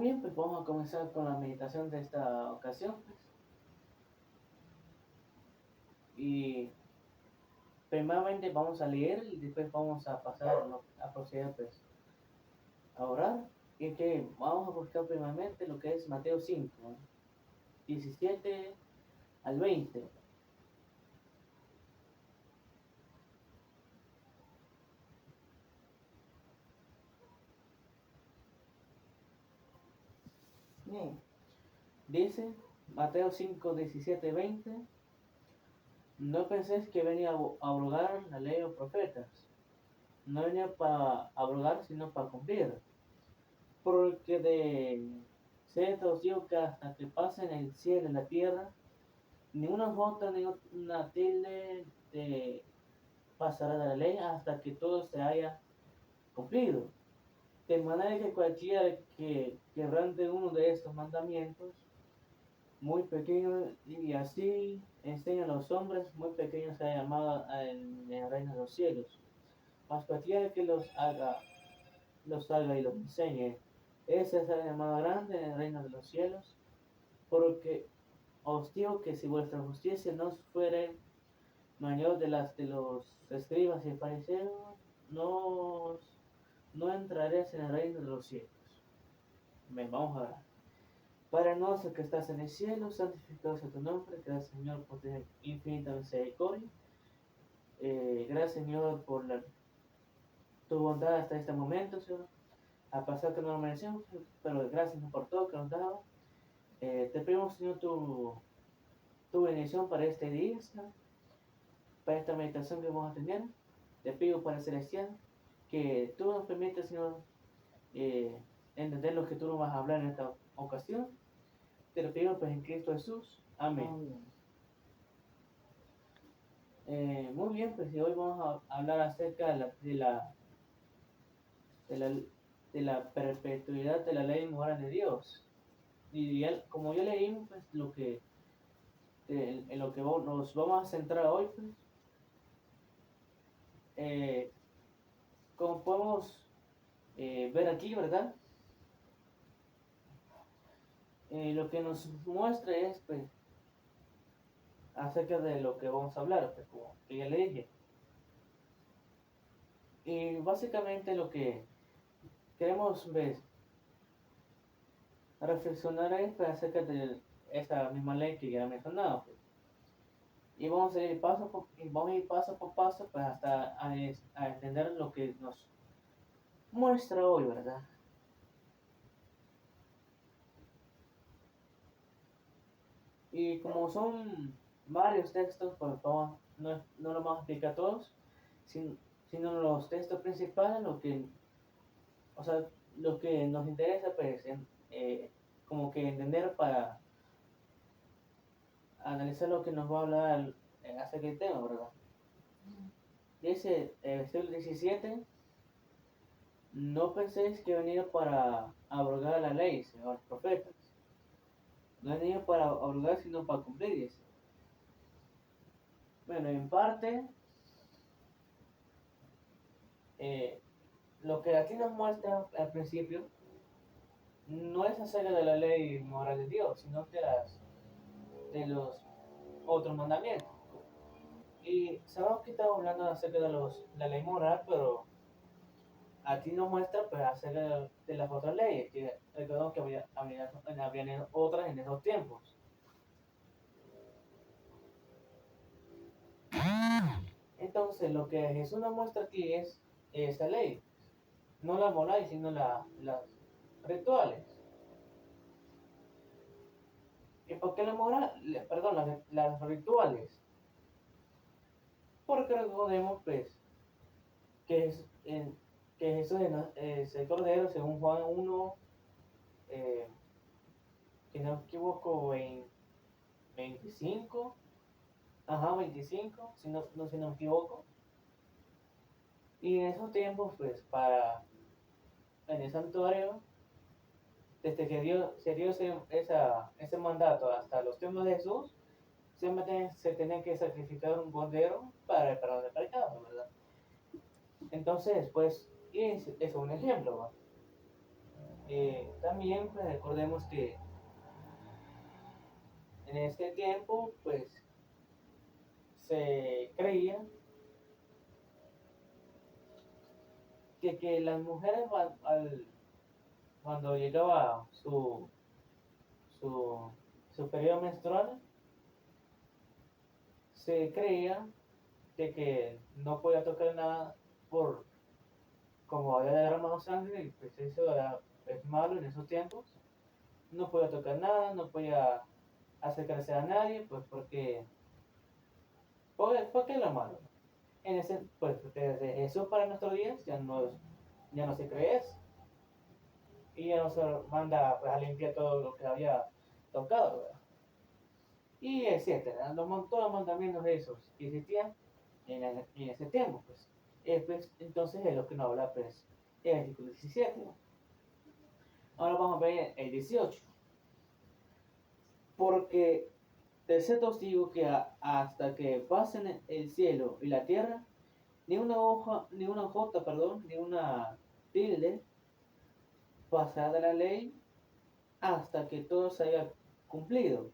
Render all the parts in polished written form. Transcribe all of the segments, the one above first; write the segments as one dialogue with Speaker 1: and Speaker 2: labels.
Speaker 1: bien, pues vamos a comenzar con la meditación de esta ocasión, pues. Y primeramente vamos a leer y después vamos a pasar a proceder pues, a orar. Y que vamos a buscar primeramente lo que es Mateo 5, 17 al 20. Bien. Dice Mateo 5, 17, 20. No penséis que venía a abrogar la ley o profetas. No venía para abrogar, sino para cumplir. Porque de cierto os digo que hasta que pasen el cielo y la tierra, ni una jota ni una tilde pasará de la ley hasta que todo se haya cumplido. De manera que cualquiera que quebrante uno de estos mandamientos, muy pequeño, y así enseñan a los hombres, muy pequeños será llamado en el reino de los cielos. Mas cualquiera que los haga y los enseñe, ese será llamado grande en el reino de los cielos. Porque os digo que si vuestra justicia no fuere mayor de las de los escribas y fariseos, no, no entraréis en el reino de los cielos. Ven, vamos a orar. Padre nuestro que estás en el cielo, santificado sea tu nombre. Gracias, Señor, por tu infinita misericordia. Gracias, Señor, por tu bondad hasta este momento, Señor. A pesar que no lo merecemos, pero gracias por todo que nos has dado. Te pedimos, Señor, tu bendición para este día, Señor, para esta meditación que vamos a tener. Te pido, Padre Celestial, que tú nos permitas, Señor, entender lo que tú nos vas a hablar en esta ocasión. Te lo pido, pues, en Cristo Jesús. Amén. Muy bien, pues hoy vamos a hablar acerca de la perpetuidad de la ley moral de Dios. Y como ya leímos, pues, en lo que nos vamos a centrar hoy, pues, como podemos ver aquí, ¿verdad? Lo que nos muestra es, pues, acerca de lo que vamos a hablar, pues, como que ya le dije. Y básicamente lo que queremos ver, reflexionar es, pues, acerca de esta misma ley que ya he mencionado, pues. Y vamos a ir paso por paso, pues, hasta a entender lo que nos muestra hoy, ¿verdad? Y como son varios textos, pues no lo vamos a explicar todos, sino los textos principales, lo que nos interesa, pues, como que entender para analizar lo que nos va a hablar acerca del tema, ¿verdad? Dice, versículo 17, no penséis que he venido para abrogar la ley, sino los profetas. No he venido para abrogar, sino para cumplir, dice. Bueno, en parte, lo que aquí nos muestra al principio no es acerca de la ley moral de Dios, sino de los otros mandamientos. Y sabemos que estamos hablando acerca de la ley moral, pero aquí nos muestra, pues, acerca de las otras leyes, que recordamos que habían otras en esos tiempos. Entonces, lo que Jesús nos muestra aquí es esta ley, no la moral, sino las rituales. ¿Y por qué la moral? Perdón, las rituales. Porque recordemos, pues, que, que Jesús es el Cordero, según Juan 1, si no me equivoco, 25, 25, si no me equivoco. Y en esos tiempos, pues, en el santuario, desde que se dio ese mandato hasta los tiempos de Jesús, siempre se tenía que sacrificar un cordero para el perdón de pecados, ¿verdad? Entonces, pues, es un ejemplo, ¿va? También pues, recordemos que en este tiempo pues se creía que las mujeres cuando llegaba su, su periodo menstrual, se creía de que no podía tocar nada por como había derramado sangre y pues eso es malo en esos tiempos. No podía tocar nada, no podía acercarse a nadie, pues porque es lo malo. En ese, pues desde eso para nuestros días ya no se cree eso. Y ya no se manda pues, a limpiar todo lo que había tocado, ¿verdad? Y etcétera. Todos los mandamientos esos que existían en ese tiempo, pues. Pues, entonces es lo que nos habla pues, el versículo 17. ¿No? Ahora vamos a ver el 18. Porque tercer testigo que hasta que pasen el cielo y la tierra, ni una hoja, ni una jota, perdón, ni una tilde pasará de la ley hasta que todo se haya cumplido.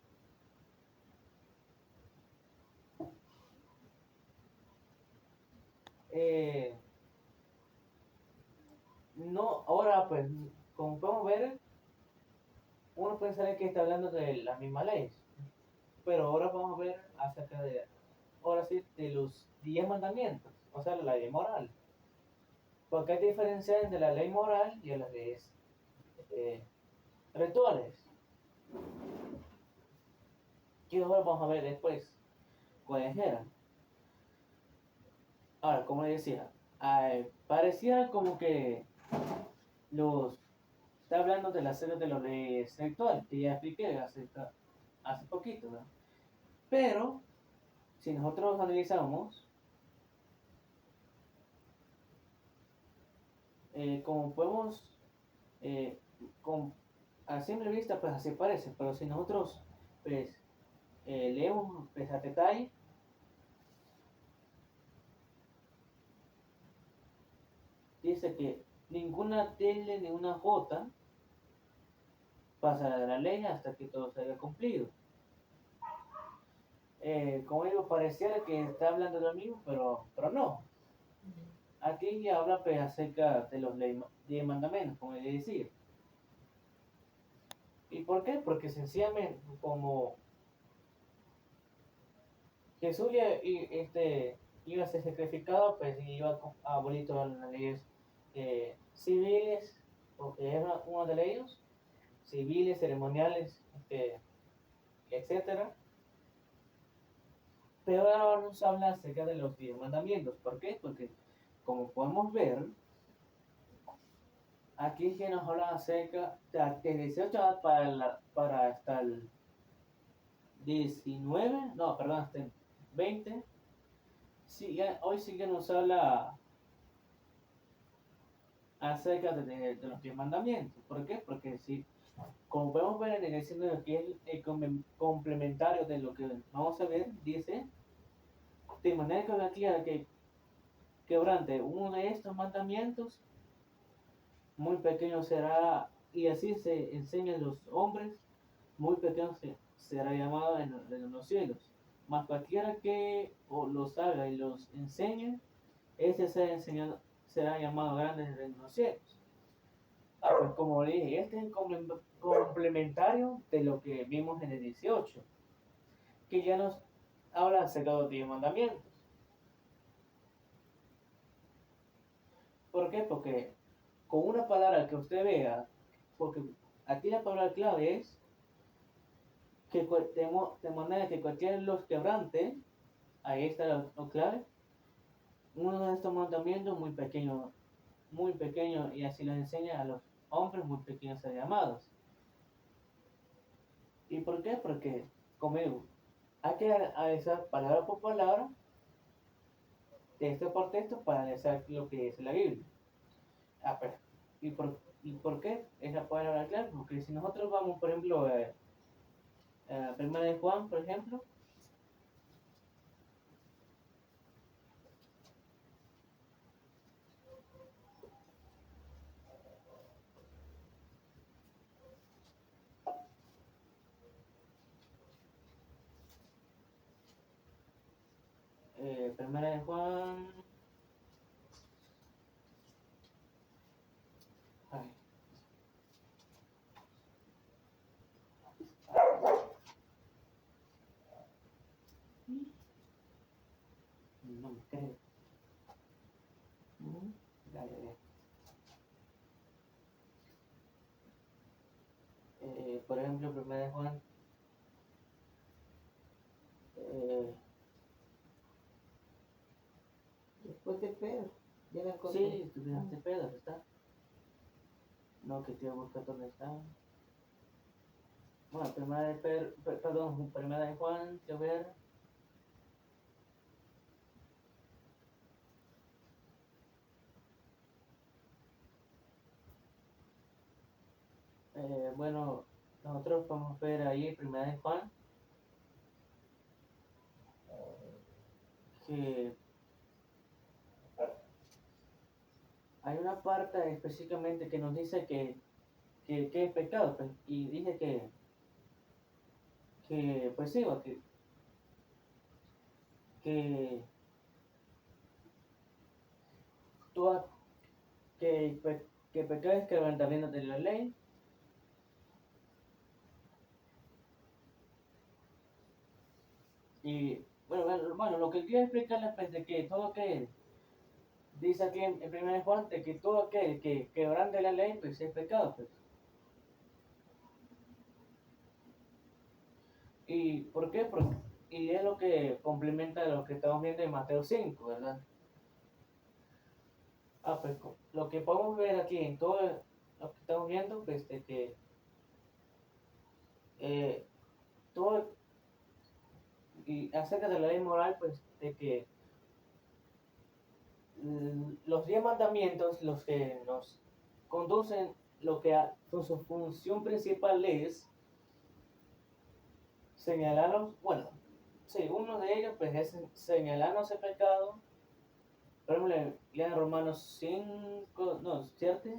Speaker 1: Eh, no, ahora pues, como podemos ver, uno pensaría que está hablando de las mismas leyes, pero ahora vamos a ver acerca de, ahora sí, de los 10 mandamientos, o sea, la ley moral. Porque hay diferencia entre la ley moral y las leyes eh, rituales, que ahora vamos a ver después cuáles eran. Ahora, como les decía, parecía como que los está hablando de la serie de los leyes rituales, que ya expliqué hace poquito, ¿verdad? Pero, si nosotros analizamos, como podemos, eh, con, a simple vista, pues así parece, pero si nosotros, pues, leemos pues, a detalle, dice que ninguna tilde, ninguna jota pasará de la ley hasta que todo se haya cumplido. Como digo, pareciera que está hablando de lo mismo, pero no. Aquí ya habla pues, acerca de los 10 mandamientos, como le decía. ¿Y por qué? Porque sencillamente, como Jesús iba a ser sacrificado, pues iba a abolir todas las leyes civiles, porque es uno de ellos, civiles, ceremoniales, etcétera. Pero ahora nos habla acerca de los 10 mandamientos. ¿Por qué? Porque, como podemos ver, aquí que nos habla acerca del 18 para hasta el 19, no, perdón, hasta el 20. Hoy sí que nos habla acerca de los 10 mandamientos. ¿Por qué? Porque sí, como podemos ver en el escenario que es el complementario de lo que vamos a ver, dice, de manera que cualquiera que quebrante uno de estos mandamientos, muy pequeño será, y así se enseñan los hombres, muy pequeño será llamado en los cielos. Mas cualquiera que los haga y los enseñe, ese será llamado grande en los cielos. Pues como dije, este es el complementario de lo que vimos en el 18, que ya nos habla acerca de los 10 mandamientos. ¿Por qué? Porque con una palabra que usted vea, porque aquí la palabra clave es que de manera que cualquiera los quebrante, ahí está lo clave, uno de estos mandamientos muy pequeño, y así los enseña a los hombres muy pequeños ser llamados. ¿Y por qué? Porque, como digo, hay que analizar palabra por palabra, texto por texto, para analizar lo que es la Biblia. Pues, ¿y por qué es la palabra clave? Porque si nosotros vamos, por ejemplo, Primera de Juan, por ejemplo, Primera de Juan. Ay. No me creo. Dale. Por ejemplo, Primera de Juan.
Speaker 2: Después de Pedro, ya la encontré.
Speaker 1: Sí, tú tiraste Pedro, ¿está? No, que te iba a buscar dónde está. Bueno, Primera de Pedro, perdón, Primera de Juan, quiero ver. Bueno, nosotros podemos ver ahí Primera de Juan que hay una parte específicamente que nos dice que es pecado, pues, y dice que pues sí, que, tú, que pecado es quebrantamiento de la ley. Y bueno, lo que quiero explicarles pues de que todo aquel, dice aquí en 1 Juan, de que todo aquel que quebrante la ley, pues es pecado, pues. ¿Y por qué? Y es lo que complementa lo que estamos viendo en Mateo 5, ¿verdad? Pues lo que podemos ver aquí en todo lo que estamos viendo, pues de que todo, y acerca de la ley moral, pues de que los 10 mandamientos, los que nos conducen, lo que su función principal es señalarnos, bueno, sí, uno de ellos pues es señalarnos el pecado. Por ejemplo, lean Romanos 5, no, ¿cierto?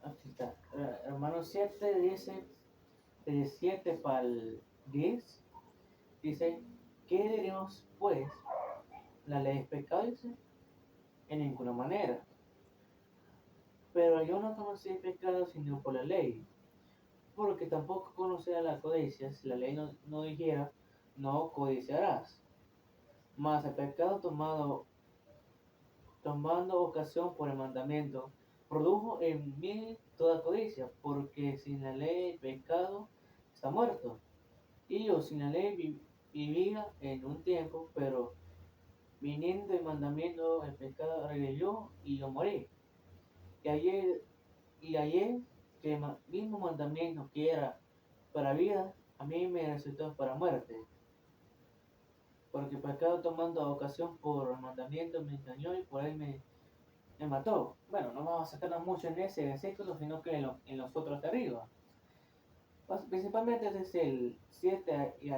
Speaker 1: Aquí está. Romanos 7 dice, de 7 para el 10, dice, ¿qué diremos pues? ¿La ley es pecado? Dice, en ninguna manera. Pero yo no conocí el pecado sino por la ley, porque tampoco conocía la codicia si la ley no dijera, no codiciarás. Mas el pecado tomando ocasión por el mandamiento, produjo en mí toda codicia, porque sin la ley el pecado está muerto. Y yo sin la ley vivía en un tiempo, pero viniendo el mandamiento, el pecado rebelió y yo morí. Y ayer que el mismo mandamiento que era para vida, a mí me resultó para muerte. Porque el pecado tomando ocasión por el mandamiento me engañó y por él me mató. Bueno, no vamos a sacarnos mucho en ese versículo, sino que en los otros de arriba. Principalmente desde el 7 y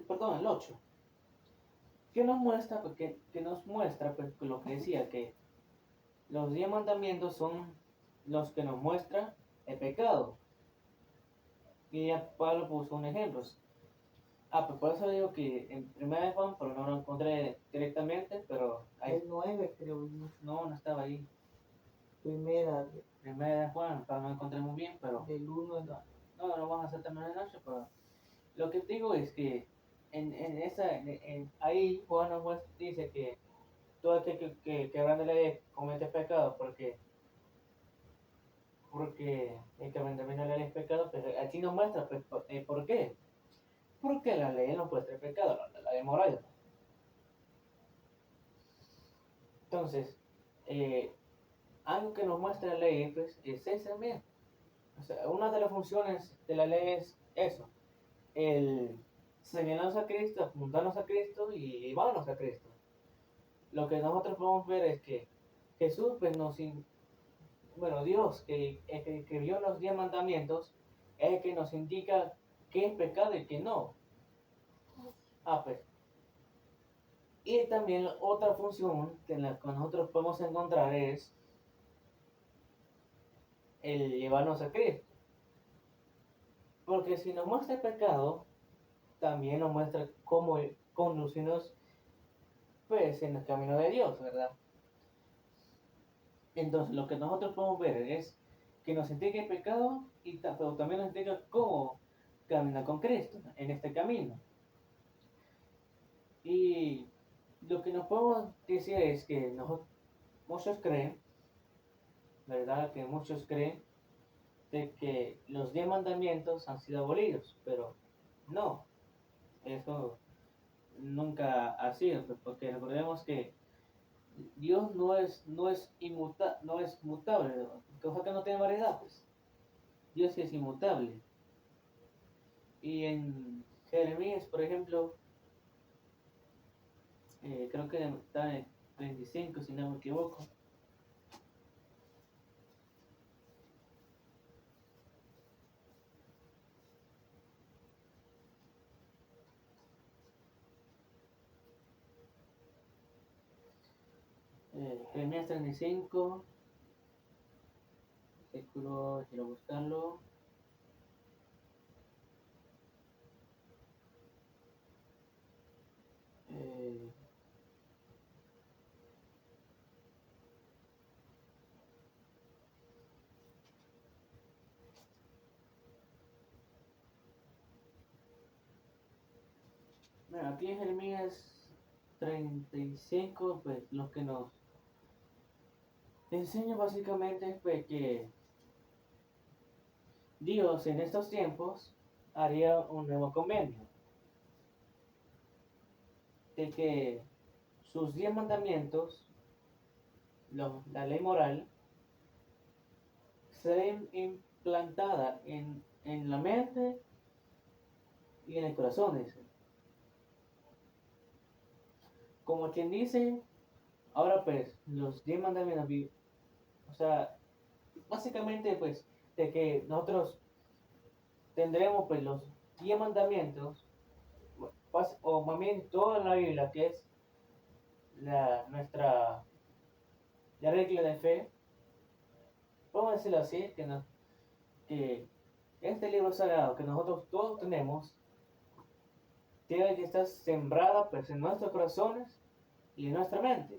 Speaker 1: perdón, el 8. ¿Qué nos muestra? Porque que nos muestra pues, lo que decía, que los 10 mandamientos son los que nos muestran el pecado. Y ya Pablo puso un ejemplo. Pues por eso digo que en primera de Juan, pero no lo encontré directamente, pero ahí.
Speaker 2: El 9 creo yo.
Speaker 1: No estaba ahí.
Speaker 2: Primera
Speaker 1: Primera de Juan, pero no lo encontré muy bien, pero
Speaker 2: del 1 al
Speaker 1: no vamos a hacer también de noche, pero lo que digo es que ahí Juan nos dice que todo aquel que quebrante la ley comete pecado, porque el quebrantamiento de la ley es pecado, pues aquí nos muestra pues, por qué. Porque la ley no puede ser pecado, la ley moral. Entonces, algo que nos muestra la ley pues, es eso O sea, una de las funciones de la ley es eso, el señalarnos a Cristo, apuntarnos a Cristo y llevarnos a Cristo. Lo que nosotros podemos ver es que Jesús, pues bueno, Dios que vio los 10 mandamientos, es el que nos indica qué es pecado y qué no. Pues. Y también otra función en la que nosotros podemos encontrar es el llevarnos a Cristo. Porque si nos muestra el pecado, también nos muestra cómo conducirnos pues en el camino de Dios, ¿verdad? Entonces lo que nosotros podemos ver es que nos indica el pecado, pero también nos indica cómo caminar con Cristo en este camino. Y lo que nos podemos decir es que muchos creen, ¿verdad? Que muchos creen de que los 10 mandamientos han sido abolidos, pero no, eso nunca ha sido, pues, porque recordemos que Dios no es mutable, cosa que no tiene variedad, pues. Dios sí es inmutable. Y en Jeremías, por ejemplo, creo que está en 35, si no me equivoco. Jeremías 35, versículo, quiero buscarlo. Eh, bueno, aquí en Jeremías 35, pues lo que nos enseña básicamente es pues, que Dios en estos tiempos haría un nuevo convenio, de que sus 10 mandamientos, la ley moral, sea implantada en la mente y en el corazón, dice. Como quien dice, ahora pues, los 10 mandamientos, o sea, básicamente pues, de que nosotros tendremos pues los 10 mandamientos, o más bien toda la Biblia, que es nuestra la regla de fe, vamos a decirlo así, que este libro sagrado que nosotros todos tenemos, tiene que estar sembrada pues, en nuestros corazones y en nuestra mente.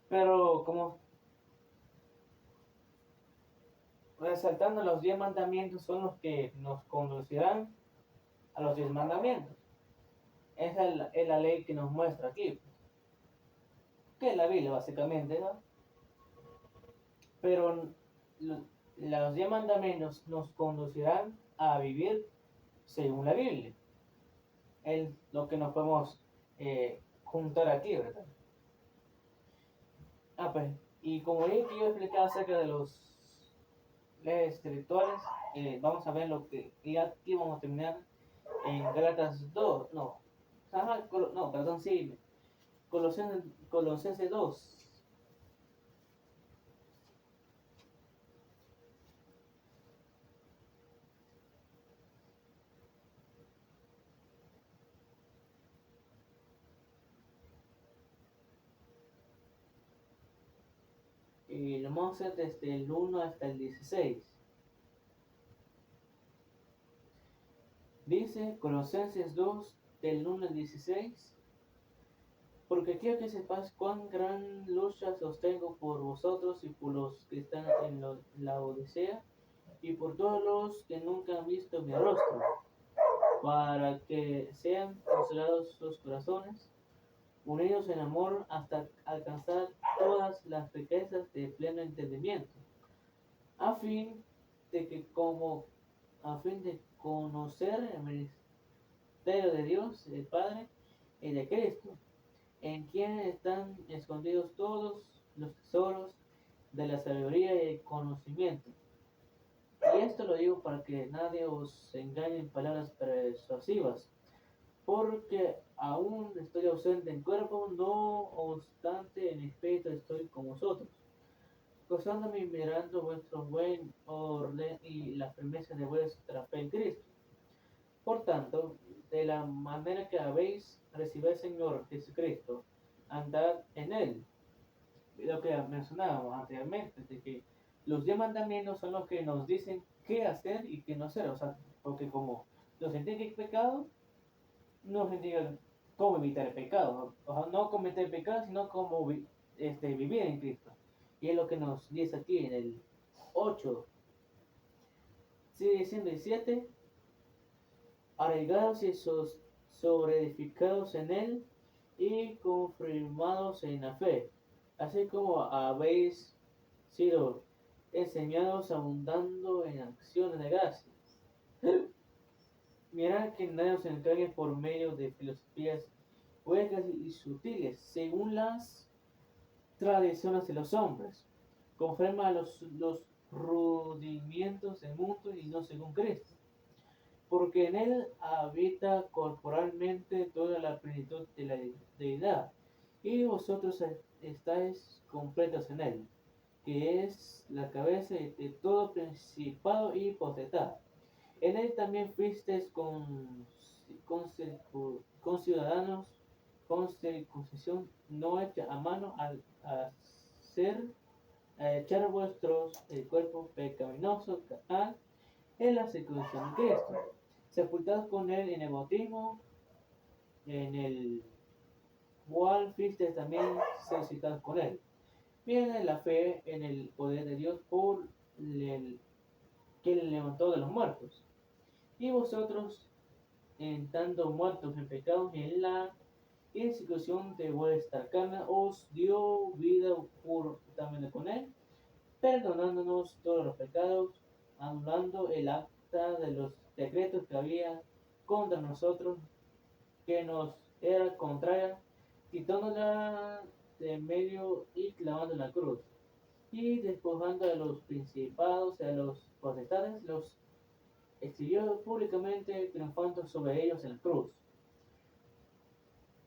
Speaker 1: Pero como resaltando, los 10 mandamientos son los que nos conducirán a los 10 mandamientos. Esa es la ley que nos muestra aquí, que es la Biblia básicamente, ¿no? Pero los 10 mandamientos nos conducirán a vivir según la Biblia. Es lo que nos podemos juntar aquí, ¿verdad? Pues, y como dije que yo explicaba acerca de los leyes espirituales, vamos a ver lo que ya aquí vamos a terminar en Gálatas 2, no, no, perdón, sí, Colosenses 2. Y lo vamos a hacer desde el 1 hasta el 16. Dice Colosenses 2, del 1 al 16. Porque quiero que sepas cuán gran lucha sostengo por vosotros y por los que están en la Odisea y por todos los que nunca han visto mi rostro, para que sean consolados sus corazones, unidos en amor hasta alcanzar todas las riquezas de pleno entendimiento, a fin a fin de conocer el misterio de Dios, el Padre y de Cristo, en quien están escondidos todos los tesoros de la sabiduría y el conocimiento. Y esto lo digo para que nadie os engañe en palabras persuasivas, porque aún estoy ausente en cuerpo, no obstante en espíritu estoy con vosotros, gozándome y mirando vuestro buen orden y la firmeza de vuestra fe en Cristo. Por tanto, de la manera que habéis recibido al Señor Jesucristo, andad en él. Lo que mencionábamos anteriormente, de que los 10 mandamientos son los que nos dicen qué hacer y qué no hacer. O sea, porque como nos indica el pecado, nos indica cómo evitar el pecado. O sea, no cometer pecado, sino cómo vivir en Cristo. Y es lo que nos dice aquí en el 8. Sigue diciendo el 7. Arraigados y sobreedificados en él y confirmados en la fe, así como habéis sido enseñados abundando en acciones de gracias. Mirad que nadie os engañe por medio de filosofías huecas y sutiles, según las tradiciones de los hombres, conforme a los rudimientos del mundo y no según Cristo, porque en él habita corporalmente toda la plenitud de la deidad, y vosotros estáis completos en él, que es la cabeza de todo principado y potestad. En él también fuisteis con ciudadanos, con circuncisión no hecha a mano, al hacer a echar vuestros el cuerpo pecaminoso en la circuncisión de Cristo, sepultados con él en el bautismo, en el cual fuisteis también resucitados con él. Viene la fe en el poder de Dios por el que le levantó de los muertos. Y vosotros, en tanto muertos en pecados y en la institución de vuestra carne, os dio vida juntamente con él, perdonándonos todos los pecados, anulando el acta de los decretos que había contra nosotros, que nos era contraria, quitándola de medio y clavando la cruz, y despojando a los principados y a los potestades, los exhibió públicamente, triunfando sobre ellos en la cruz.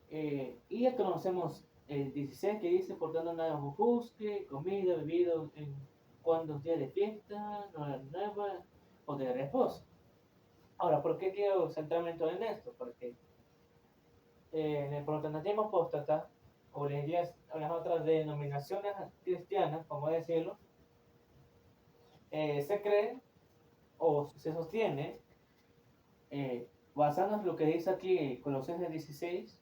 Speaker 1: Y ya conocemos el 16 que dice: por tanto nada os juzgue, comida, bebido, en cuando días de fiesta, no nueva o de reposo. Ahora, ¿por qué quiero centrarme en esto? Porque en el protestantismo apóstata, o las otras denominaciones cristianas, como decirlo, se cree o se sostiene, basándonos en lo que dice aquí Colosenses 16,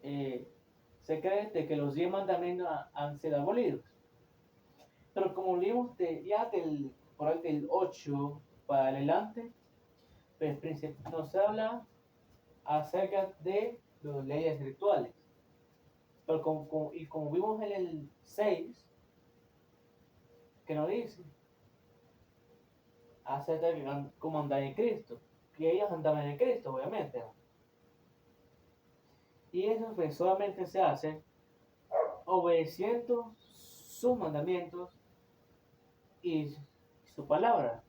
Speaker 1: se cree de que los 10 mandamientos han sido abolidos. Pero como leímos por ahí del 8 para adelante, pues nos habla acerca de las leyes rituales. Pero como vimos en el 6, que nos dice acerca de cómo andar en Cristo, que ellos andaban en Cristo, obviamente, ¿no? Y eso pues solamente se hace obedeciendo sus mandamientos y su palabra.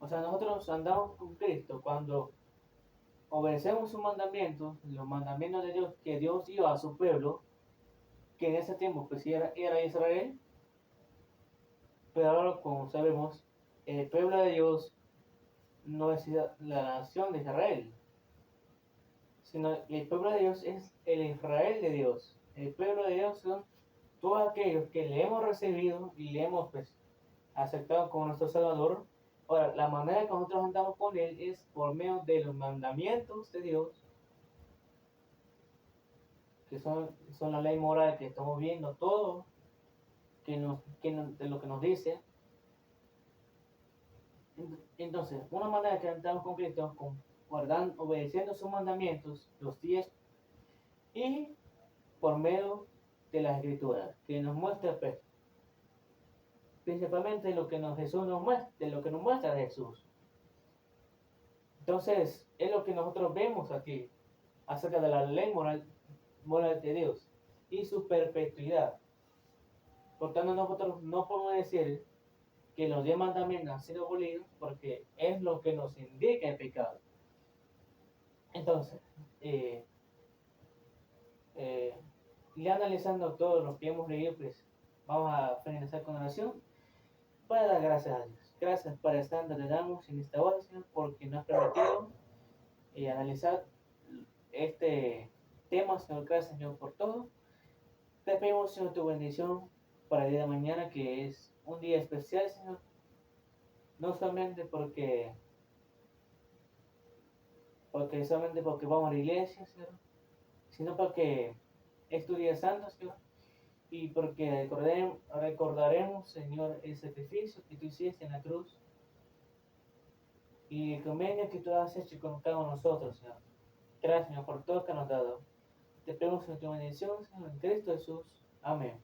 Speaker 1: O sea, nosotros andamos con Cristo cuando obedecemos sus mandamientos, los mandamientos de Dios que Dios dio a su pueblo, que en ese tiempo pues era Israel, pero ahora, como sabemos, el pueblo de Dios no es la nación de Israel, sino el pueblo de Dios es el Israel de Dios. El pueblo de Dios son todos aquellos que le hemos recibido y le hemos pues aceptado como nuestro Salvador. Ahora, la manera que nosotros andamos con Él es por medio de los mandamientos de Dios, que son la ley moral que estamos viendo todo, de lo que nos dice. Entonces, una manera que andamos con Cristo es obedeciendo sus mandamientos, los 10, y por medio de las Escrituras, que nos muestra pues, principalmente Jesús nos muestra, de lo que nos muestra Jesús. Entonces, es lo que nosotros vemos aquí acerca de la ley moral de Dios y su perpetuidad. Por tanto, nosotros no podemos decir que los 10 mandamientos han sido abolidos porque es lo que nos indica el pecado. Entonces, ya analizando todo lo que hemos leído, pues vamos a finalizar con oración para dar gracias a Dios. Gracias por estar donde damos en esta hora, Señor, porque nos has permitido analizar este tema, Señor. Gracias, Señor, por todo. Te pedimos, Señor, tu bendición para el día de mañana, que es un día especial, Señor. No solamente porque vamos a la iglesia, Señor, sino porque es tu día santo, Señor, y porque recordaremos, Señor, el sacrificio que tú hiciste en la cruz y el convenio que tú has hecho con cada uno de nosotros, Señor. Gracias, Señor, por todo que nos has dado. Te pedimos, Señor, tu bendición, Señor, en Cristo Jesús. Amén.